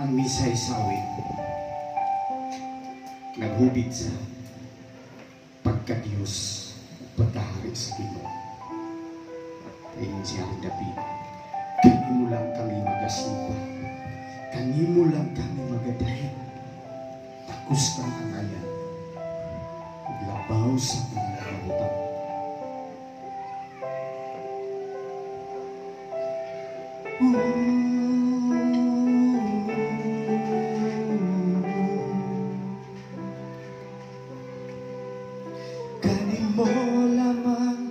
ang misay sawit naghubid sa pagka-Diyos pagkahari sa Ginoo. Ayun siya ang David. Kanimo lang kami magasimba, kanimo lang kami magadahil, takos kang angayan, labaw sa mga kabutan. Kanimo lamang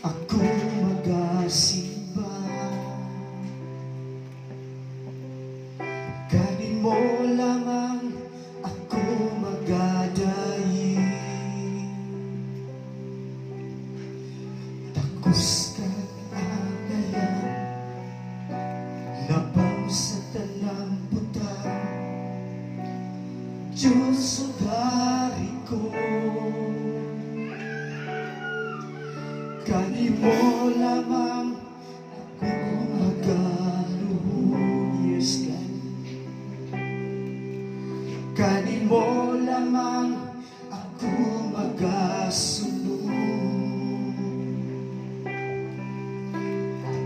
ako magasimba, kanimo lamang ako magadayi, takos kang angayan, labaw sa talamputan, Diyos o hari ko. Kanimo lamang ako magaluhod, yes God. Kanimo lamang ako magasunod,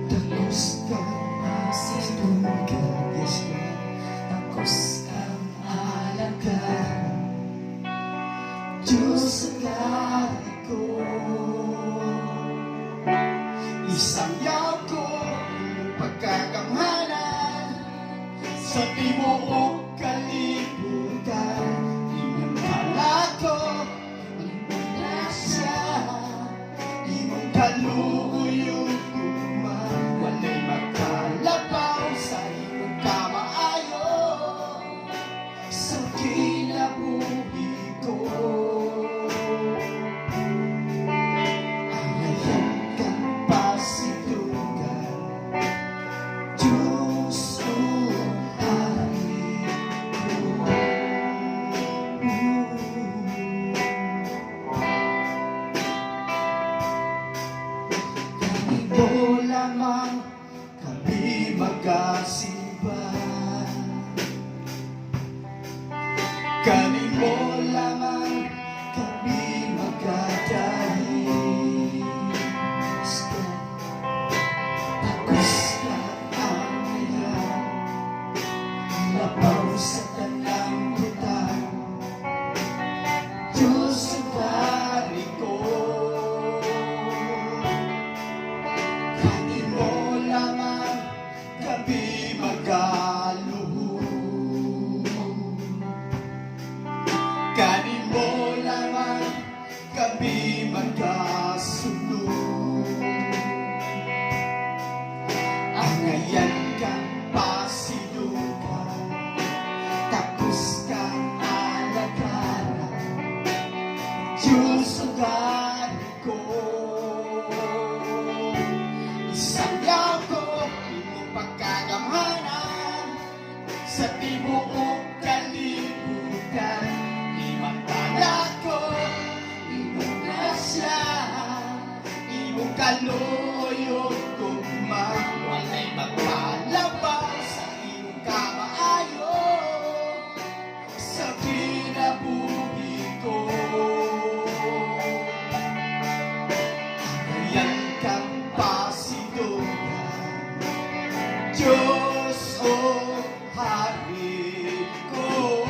takos kang asitunggan, yes God. Takos kang alaga, Diyos ang hari ko. Isayaw ko ang pagkakamhanan sa tibuok kalibutan. Inangkala ko ang grasya, imong kaluyog ugma, walay magkalabaw sa imong kamaayo sa kinabuhi ko. Kanimo lamang kami magasimba, kanimo lamang kami magadahi, takos kang angayan, labaw sa talamputan, Diyos ang hari ko. Kanimo lamang kami magaluhod, kanimo lamang kami magasunod. Angayan kang pasilugan, takos kang alagaran, Diyos ang hari ko. Isayaw ko imong pagkagamhanan sa tibuok kalibutan. Imangkala ko imong grasya, imong kaluyog ugma, walay magkalabaw sa imong kamaayo sa kinabuhi ko. Angayan kang pasilugan, Diyos o hari ko.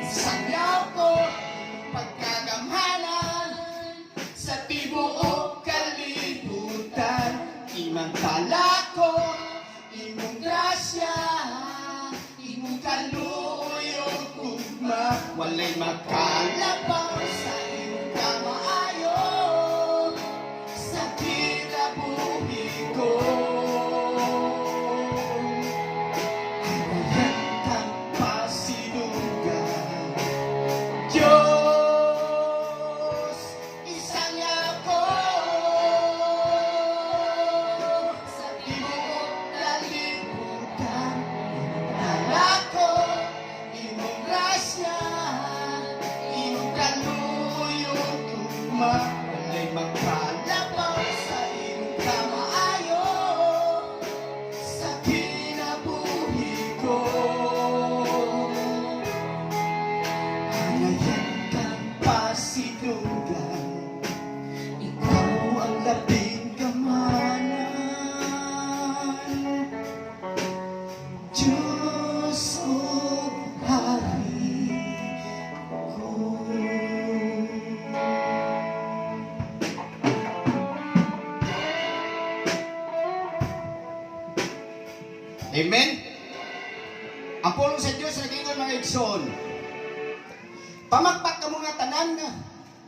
Isayaw ko pagkagamhanan sa tibuok kalibutan. Imangkala ko imong grasya, imong kaluyog ugma, walay magkalabaw sa imong kamaayo sa kinabuhi ko. Angayan kang pasilugan, Diyos, isayaw ko sa tibuok kalibutan. Imangkala ko imong grasya, imong kaluyog sinunggan. Ikaw ang labing kamanan. Diyos o Hari ko. Amen? Ang pulong sa Diyos, nagingon mga igsoon. Pamagpak ka mga tanan nga,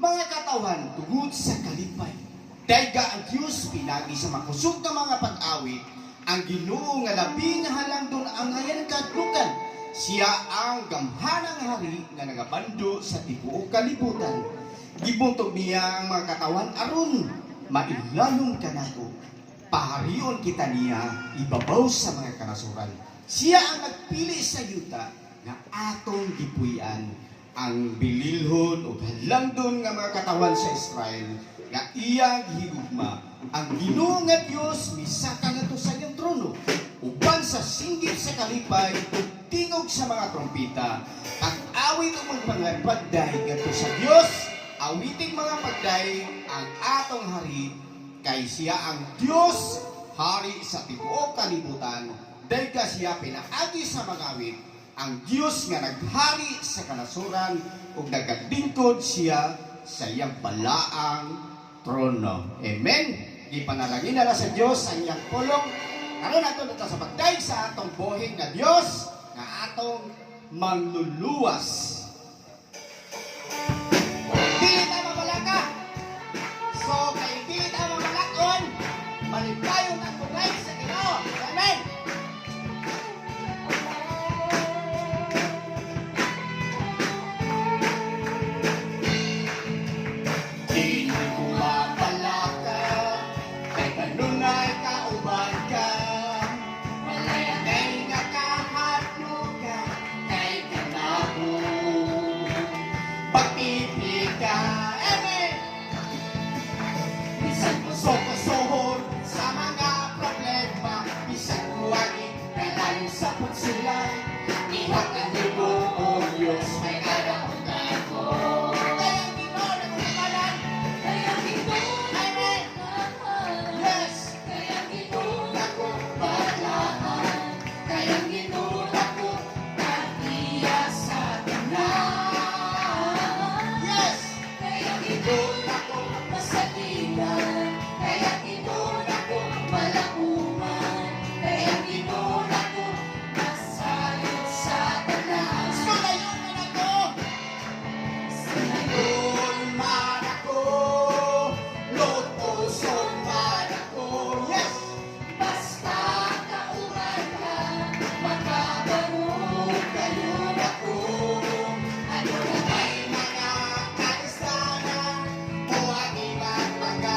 mga katawan, tugod sa kalipay. Dayga ang Diyos, pinagi sa makusog na mga pag-awit, ang Ginoo nga labi nga halang doon ang ayan kadlukan. Siya ang gamhanang hari nga nagabando sa tibuok kalibutan. Gibuntog niya ang mga katawan aron mailalong kanato. Paharion kita niya ibabaw sa mga kanasuran. Siya ang nagpili sa yuta nga atong gipuy-an ang bililhon o halandon nga mga katawan sa Israel nga iyang higugma. Ang Ginoo nga Dios misaka nato sa iyang trono uban sa singgit sa kalipay ug tingog sa mga trompeta. Ang awit ug mga pagday ngadto sa Dios, awiting mga pagday ang atong hari kay siya ang Diyos, hari sa tibuok kalibutan. Dahil ka siya pinaagi sa mga awit, ang Diyos nga naghari sa kanasuran ug nagadingkod siya sa iyang balaang trono. Amen. Ipanalangin na sa Diyos ang iyang pulong. Karon nato dito sa pagdaig sa atong buhing na Diyos nga atong mangluluwas. Dili ta mabalaka. So kay dili ta mabalakon, malipayon ang tunay sa Ginoo. Amen. Dili ko mabalaka, kay kanunay kauban ka. Malayagay nga kahadlukan, kay kanabo. Pag-ibig ka, amen. Bisan kusog-kusohon sa mga problema, bisan kuwagi, kailan sa pagsulay, iwag ang Ginoo Diyos, may kadaugan ko. Kayang Ginoo nagsipalan, kayang Ginoo, amen. Yes, kayang Ginoo ako balaan, kayang Ginoo ako katiya sa tanan. Yes, kayang Ginoo ako masaligan, kayang Ginoo ako malakuman, kayang Ginoo ako masayod sa tanan. Sulayon man ako, sulayon man ako, lutuson man ako. Yes, basta kauban ka, makabarog kayo ako. Ano na may mga kalistanan o ang ibang mga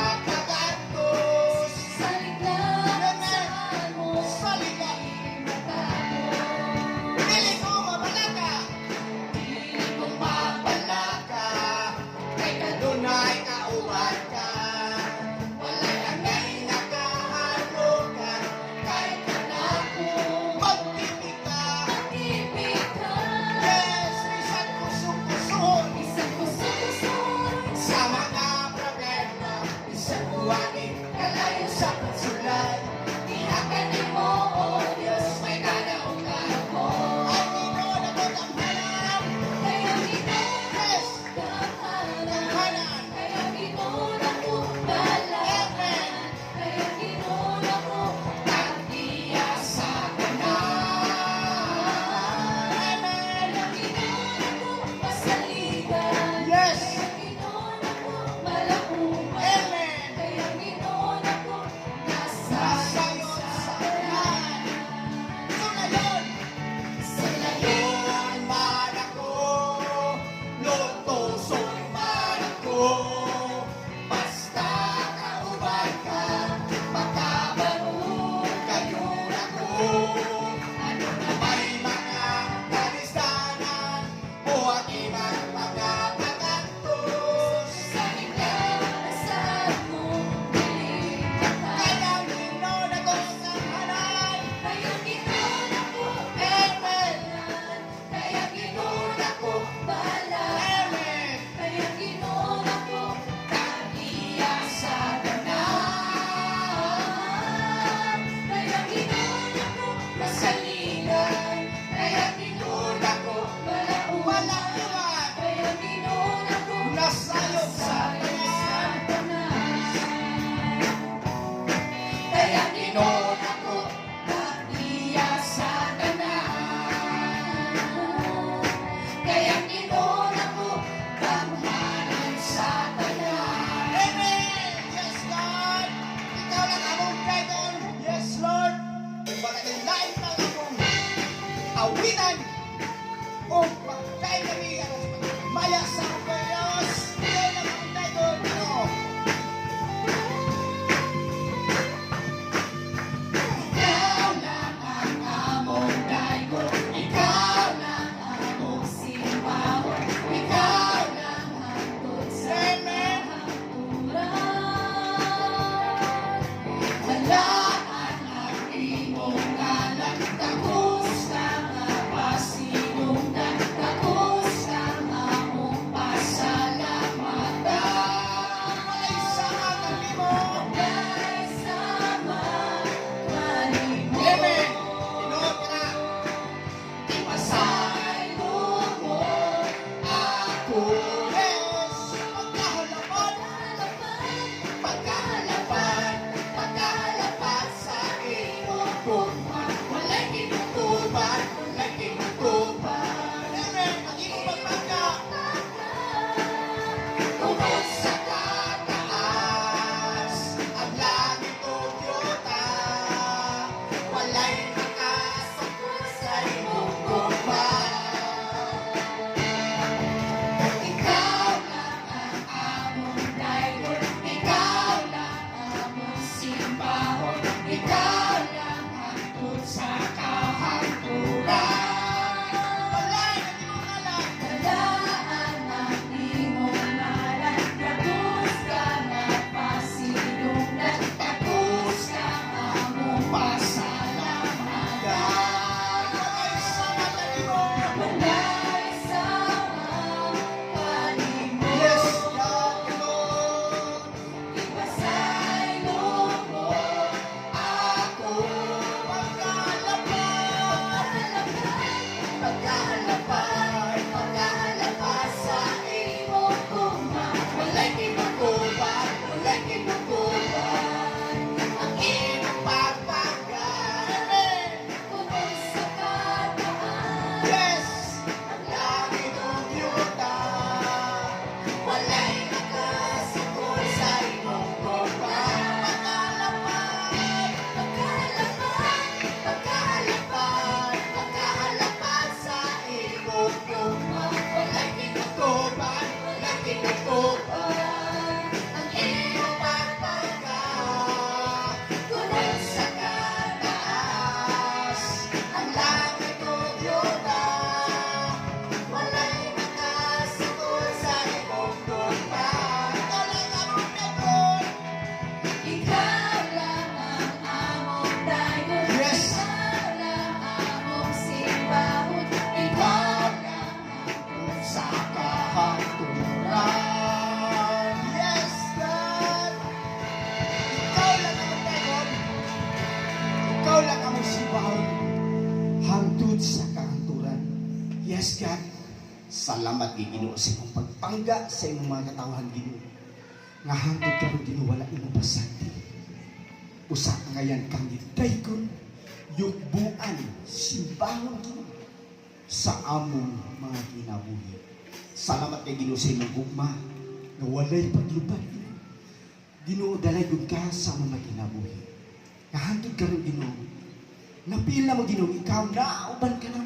Salamat kay Ginoo sa imong pagpangga sa imong mga katawhan Ginoo. Nga hangtod karon Ginoo wala imo pasagdi. Usa ka ngayon kang gidaygon yugbuan simbahon Ginoo sa among mga kinabuhi. Salamat kay Ginoo sa imong gugma nga walay paglubad Ginoo. Ginoo dalay gud ka sa among mga kinabuhi. Nga hangtod karon Ginoo napila mo Ginoo ikaw nauban ka na.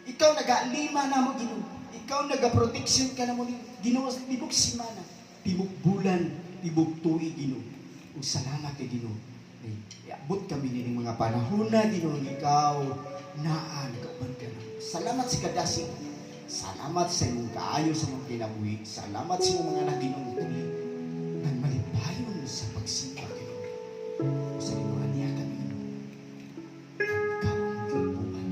Ikaw nag-alima na mo, Ginoo. Ikaw nag-protection ka na mo, Ginoo, sa tibok simana, tibok bulan, tibok tuig, Ginoo. O salamat kay Ginoo. Iabot kami ng mga panahon na, Ginoo, ikaw naan, kauban ka na. Salamat sa kadasig. Salamat sa imong kaayo sa mga kinabuhi. Salamat sa imong mga anak, Ginoo. Nang malipayon sa pagsipa, Ginoo. O sa imong aniya kami, Ginoo. Ikaw ang kabuhan.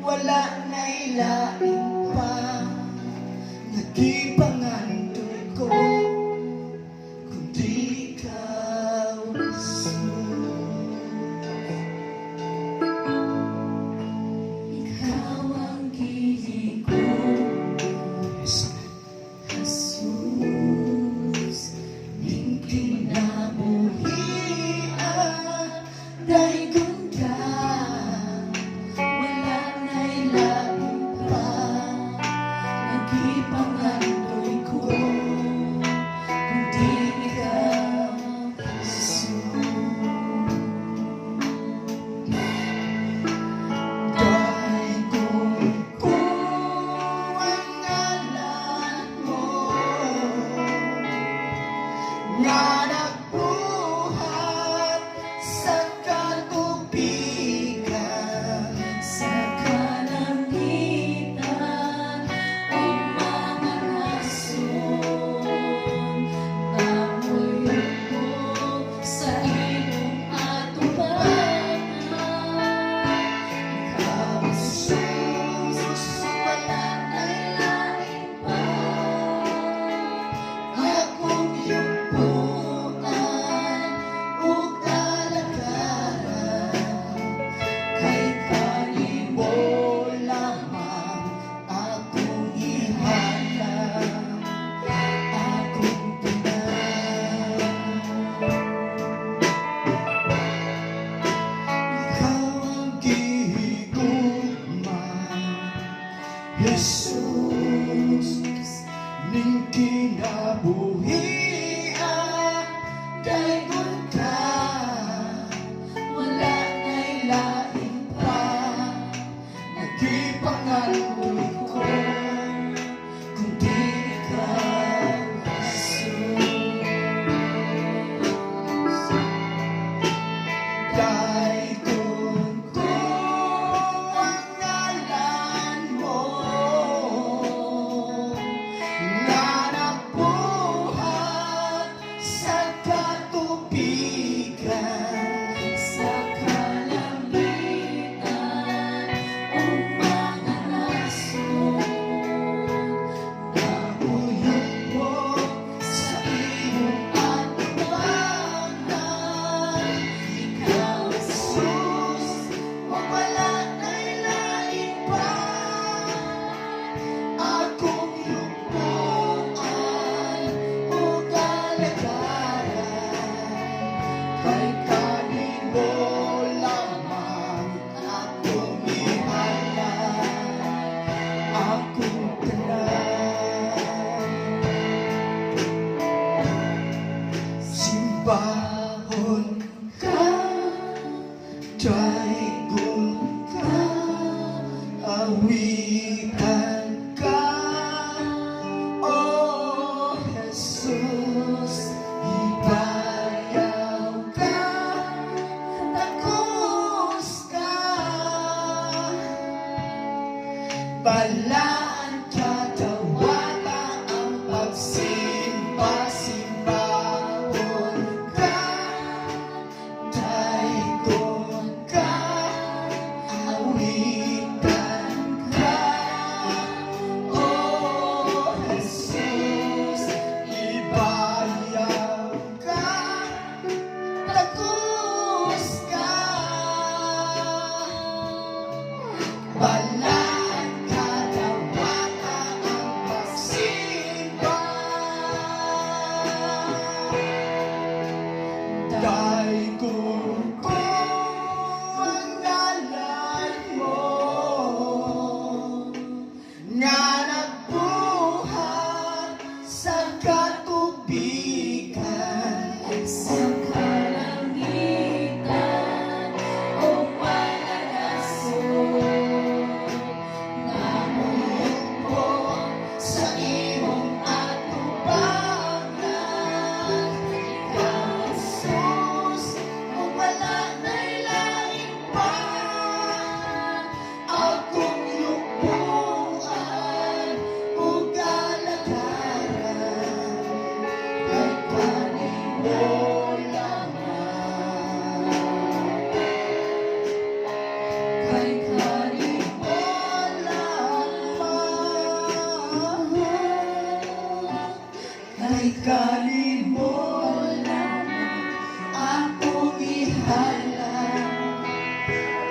Wala na ilain pa nagipangandoy ko kundi ikaw Ikaw ang gihi ko, Jesus, ning kinabuhian, daygon ka, wala na'y lain pa, nagipangandoy ko, kundi ikaw, Jesus. Daygon ko ang ngalan mo nga nagbuhat sa katubigan. Sa kalangitan o mga rason, namuyo ko sa iyong atubangan. Ikaw, Jesus, wala na'y lain pa, akong yugbuan ug kalagaran. Kay kanimo lamang akong ihanap, akong tanan. Ikaw ang gihigugma, Jesus, ning kinabuhian, daygon ka, Wala na'y lain pa, nagipangandoy ko kundi ikaw, Jesus. Daygon ko ang ngalan mo nga nagbuhat kay kanin mo. Wala na akong ihalal,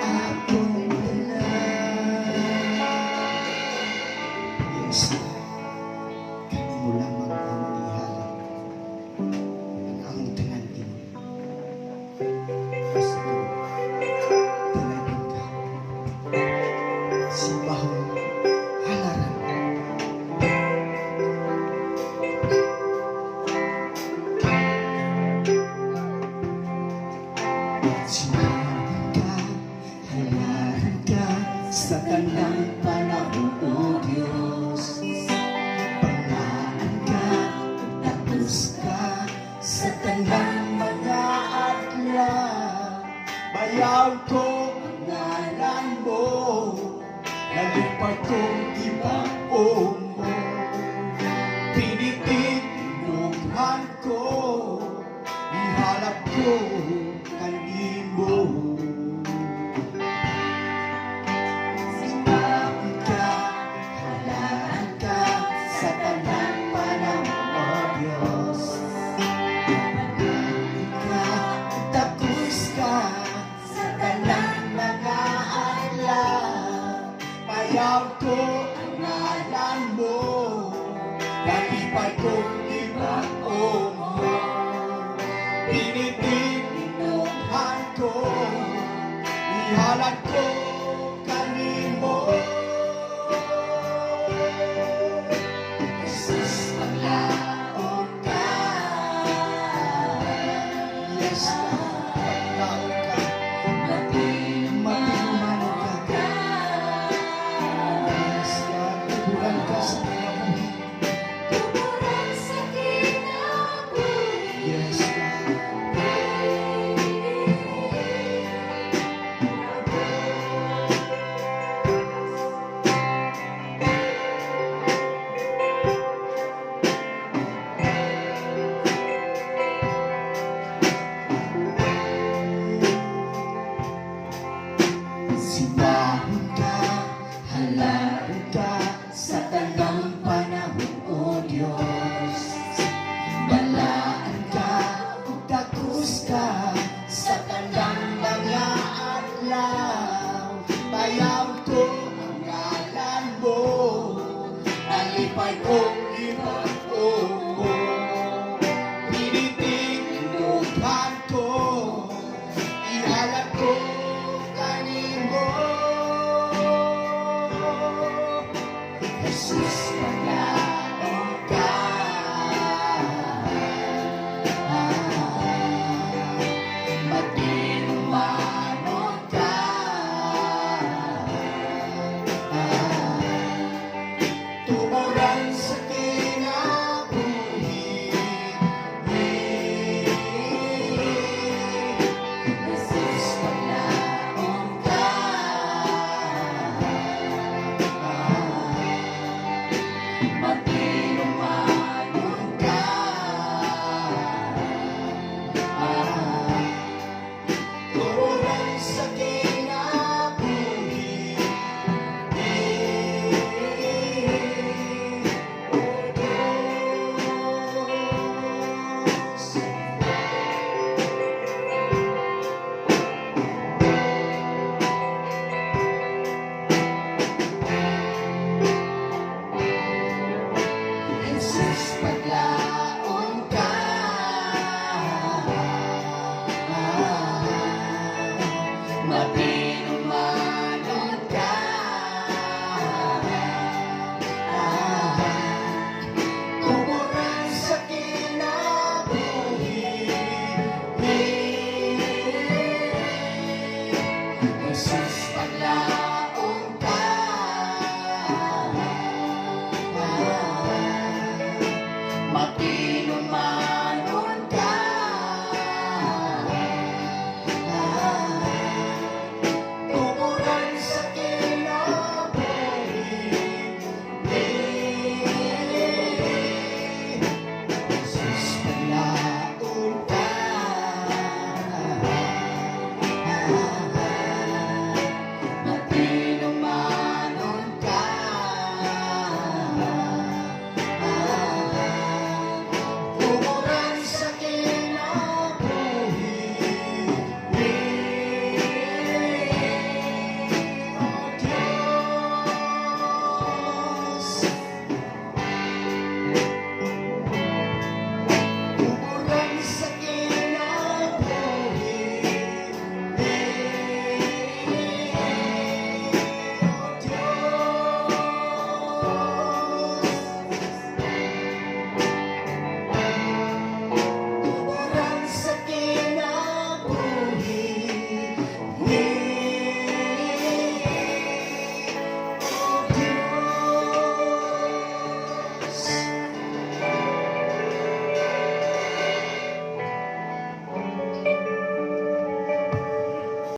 akong wala. Yes, kanimo lamang ang ihalal. Ang among tanan din. Basta talagang ka. Simbahon halaran. Simbahon ka, halaran ka sa tanang panahon, O Diyos. Panglaan ka, tapos ka sa tanang mga adlaw. Bayaw ko ang ngalan mo, nalipay kong ibaong mo. Pinitig inughan ko, ihalap ko kanimo. Simbahon ka, halaran ka sa tanang panahon, O Diyos. Tapos ka sa tanang mga adlaw. Bayaw ko ang ngalan mo, nalipay kong ibaong mo. Pinitig inughan ko, ihalad ko kanimo. Jesus, paglaon ka. Yes, paglaon ka. Matinumanog ka. Yes, God, tuburan ka sa mga buhay. Tuburan sa kinabuhi. Yes, God. Simbahon ka, halaran ka sa tanang panahon, O Diyos. Balaan ka, ug takos ka sa tanang mga adlaw. Bayaw ko ang ngalan mo, nalipay kong ibaong mo. Pinitig inughan ko, ihalap ko kanimo. Jesus, paglaon ka. Matinumanon ka. Tuburan sa kinabuhi. Jesus, paglaon ka. Matinumanon ka. Tuburan sa kinabuhi. Jesus, paglaon ka. Matinumanon ka. Tuburan sa kinabuhi. Jesus, paglaon ka. Mati